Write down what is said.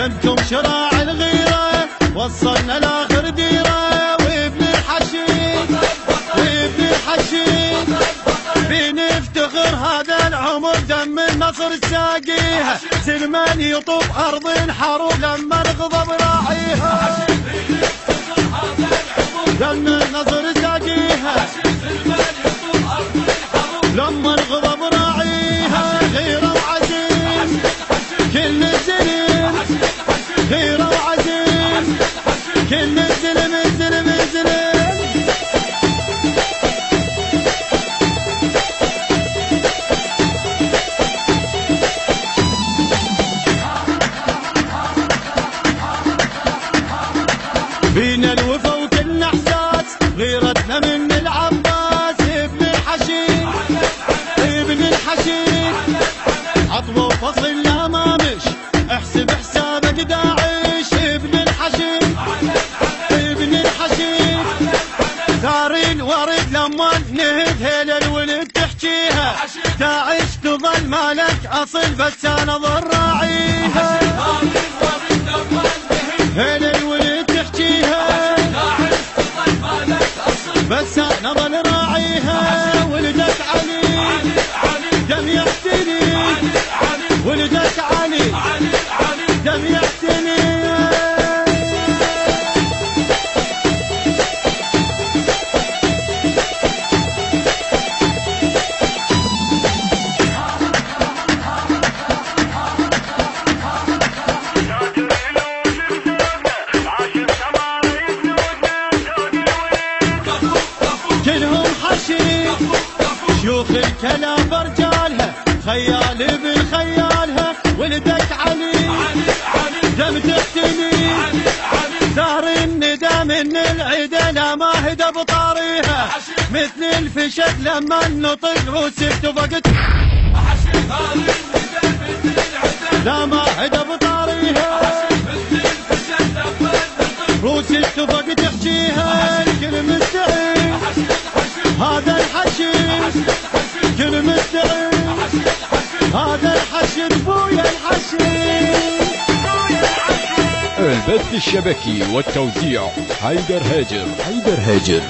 دمتم شراع الغيرة وصلنا لاخر ديرة، وابن الحشيد وابن الحشيد بنفتخر هذا العمر دم النصر ساقيها، سلمان يطوف ارض الحروب لما الغضب راعيها، دم النصر ساقيها لما الغضب راعيها، غيره وعزيز كل الزلم، غيره وعزيز كل الزلم الزلم الزلم. بينا الوفا وكلنا احساس، غيرتنا من العباس ابن الحشيد ابن الحشيد، عطوه وفصل لا ما مش احسب حسابك داعش، ابن الحشيد ابن الحشيد ثار الورد لما نهد هيل الولد تحكيها، داعش تظل مالك اصل بس انا ظل راعيها، هيل الولد تحكيها بس انا ظل راعيها، ولدك علي دم يحتني، ولدك علي دم يحتني. كلهم حشيد شيوخ الكلام رجالها، خيال ابن خيالها، ولدك علي دم تحتني، ثار الندى من العدا لا ما هدى بطاريها، مثل الفشل لما النطق روسي اتفقت لا ما هدى بطاريها، روسي اتفقت تحكيها، الكل مستعين هذا الحشيد كل مستعين، هذا الحشد بويا الحشيد. البث الشبكي والتوزيع حيدر هاجر.